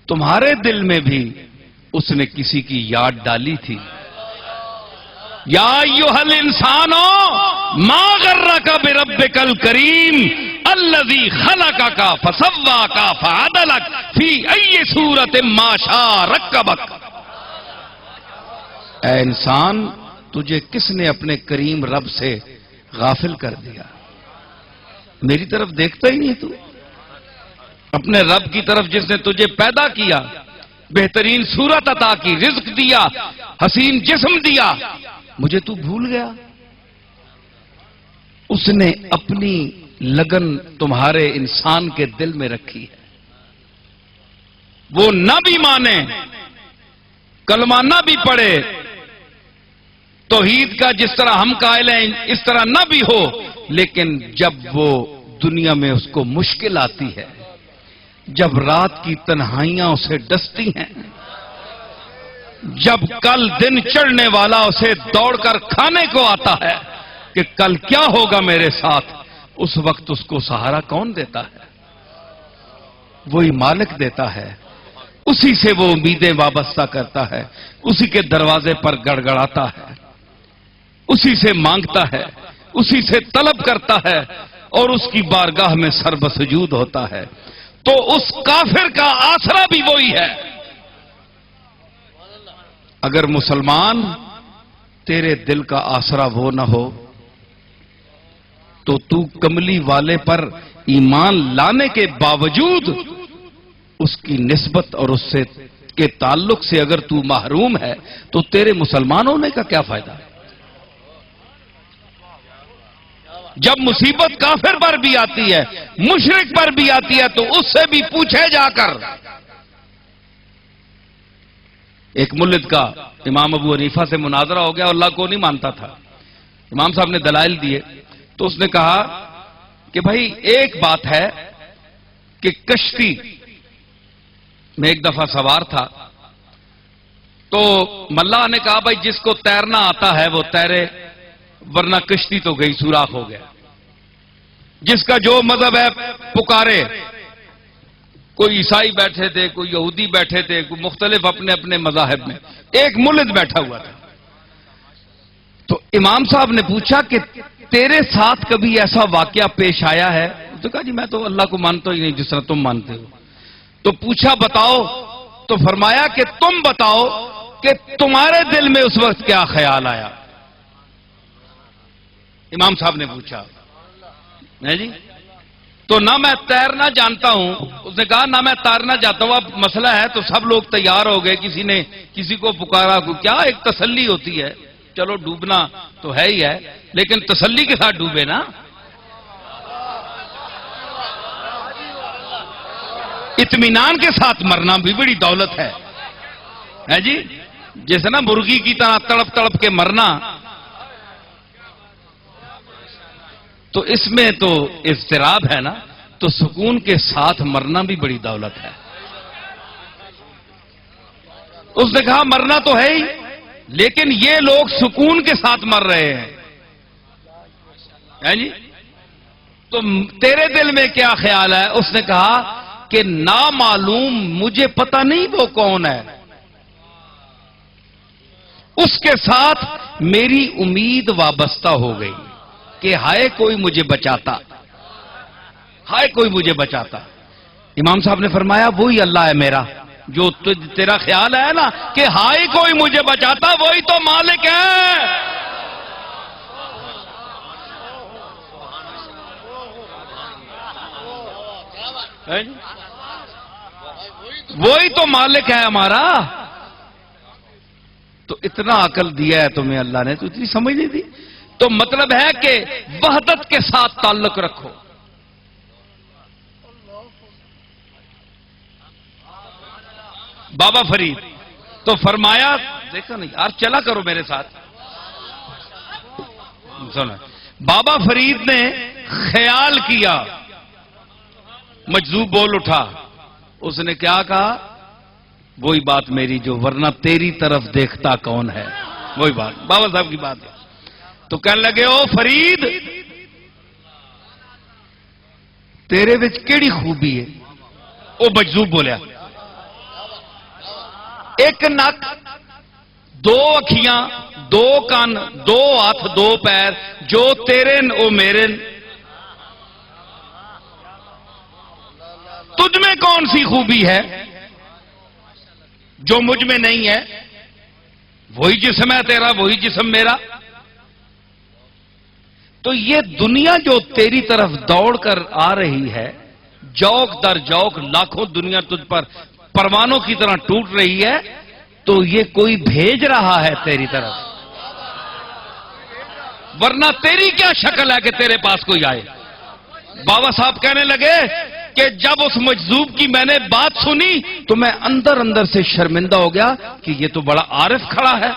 تمہارے دل میں بھی اس نے کسی کی یاد ڈالی تھی. یا ایھا الانسانو ما غرک بربک الکریم الذی خلقک فسواک فعدلک فی ای صورت ما شاء رکبک. اے انسان، تجھے کس نے اپنے کریم رب سے غافل کر دیا؟ میری طرف دیکھتا ہی نہیں تو؟ اپنے رب کی طرف جس نے تجھے پیدا کیا، بہترین صورت عطا کی، رزق دیا، حسین جسم دیا، مجھے تو بھول گیا؟ اس نے اپنی لگن تمہارے انسان کے دل میں رکھی ہے. وہ نہ بھی مانے، کلمہ نہ بھی پڑھے، توحید کا جس طرح ہم قائل ہیں اس طرح نہ بھی ہو، لیکن جب وہ دنیا میں اس کو مشکل آتی ہے، جب رات کی تنہائیاں اسے ڈستی ہیں، جب کل دن چڑھنے والا اسے دوڑ کر کھانے کو آتا ہے کہ کل کیا ہوگا میرے ساتھ، اس وقت اس کو سہارا کون دیتا ہے؟ وہی مالک دیتا ہے. اسی سے وہ امیدیں وابستہ کرتا ہے، اسی کے دروازے پر گڑگڑاتا ہے، اسی سے مانگتا ہے، اسی سے طلب کرتا ہے اور اس کی بارگاہ میں سر بسجود ہوتا ہے. تو اس کافر کا آسرا بھی وہی ہے. اگر مسلمان تیرے دل کا آسرا وہ نہ ہو تو کملی والے پر ایمان لانے کے باوجود اس کی نسبت اور اس سے کے تعلق سے اگر تو محروم ہے تو تیرے مسلمان ہونے کا کیا فائدہ ہے؟ جب مصیبت کافر پر بھی آتی ہے، مشرک پر بھی آتی ہے، تو اس سے بھی پوچھے جا کر. ایک ملت کا امام ابو حنیفہ سے مناظرہ ہو گیا، اللہ کو نہیں مانتا تھا. امام صاحب نے دلائل دیے تو اس نے کہا کہ بھائی ایک بات ہے کہ کشتی میں ایک دفعہ سوار تھا تو ملا نے کہا بھائی جس کو تیرنا آتا ہے وہ تیرے، ورنہ کشتی تو گئی، سوراخ ہو گیا. جس کا جو مذہب ہے پکارے. کوئی عیسائی بیٹھے تھے، کوئی یہودی بیٹھے تھے، کوئی مختلف اپنے اپنے مذاہب میں، ایک ملت بیٹھا ہوا تھا. تو امام صاحب نے پوچھا کہ تیرے ساتھ کبھی ایسا واقعہ پیش آیا ہے؟ اس نے کہا جی میں تو اللہ کو مانتا ہی نہیں جس طرح تم مانتے ہو. تو پوچھا بتاؤ، تو فرمایا کہ تم بتاؤ کہ تمہارے دل میں اس وقت کیا خیال آیا؟ امام صاحب نے پوچھا نہیں جی تو نہ میں تیرنا جانتا ہوں. اس نے کہا نہ میں تیرنا جانتا ہوں. اب مسئلہ ہے تو سب لوگ تیار ہو گئے، کسی نے کسی کو پکارا، کیا ایک تسلی ہوتی ہے، چلو ڈوبنا تو ہے ہی ہے لیکن تسلی کے ساتھ ڈوبے نا. اطمینان کے ساتھ مرنا بھی بڑی دولت ہے جی. جیسے نا مرغی کی طرح تڑپ تڑپ کے مرنا، تو اس میں تو اضطراب ہے نا. تو سکون کے ساتھ مرنا بھی بڑی دولت ہے. اس نے کہا مرنا تو ہے ہی لیکن یہ لوگ سکون کے ساتھ مر رہے ہیں جی. تو تیرے دل میں کیا خیال ہے؟ اس نے کہا کہ نامعلوم، مجھے پتہ نہیں وہ کون ہے، اس کے ساتھ میری امید وابستہ ہو گئی کہ ہائے کوئی مجھے بچاتا، ہائے کوئی مجھے بچاتا. امام صاحب نے فرمایا وہی اللہ ہے میرا، جو تیرا خیال ہے نا کہ ہائے کوئی مجھے بچاتا، وہی تو مالک ہے. وہی تو مالک ہے ہمارا. تو اتنا عقل دیا ہے تمہیں اللہ نے تو اتنی سمجھ نہیں دی. تو مطلب ہے کہ وحدت کے ساتھ تعلق رکھو. بابا فرید تو فرمایا، دیکھا نہیں یار، چلا کرو میرے ساتھ. سنو، بابا فرید نے خیال کیا، مجذوب بول اٹھا. اس نے کیا کہا؟ وہی بات میری جو ورنہ تیری طرف دیکھتا کون ہے. وہی بات بابا صاحب کی بات ہے. تو کہنے لگے او فرید تیرے وچ کیڑی خوبی ہے؟ او مجذوب بولیا ایک نک، دو اکھیاں، دو کان، دو ہاتھ، دو پیر، جو تیرے او میرے، تجھ میں کون سی خوبی ہے جو مجھ میں نہیں ہے؟ وہی جسم ہے تیرا، وہی جسم میرا. تو یہ دنیا جو تیری طرف دوڑ کر آ رہی ہے، جوک در جوک لاکھوں دنیا تجھ پر پروانوں کی طرح ٹوٹ رہی ہے، تو یہ کوئی بھیج رہا ہے تیری طرف، ورنہ تیری کیا شکل ہے کہ تیرے پاس کوئی آئے. بابا صاحب کہنے لگے کہ جب اس مجذوب کی میں نے بات سنی تو میں اندر اندر سے شرمندہ ہو گیا کہ یہ تو بڑا عارف کھڑا ہے.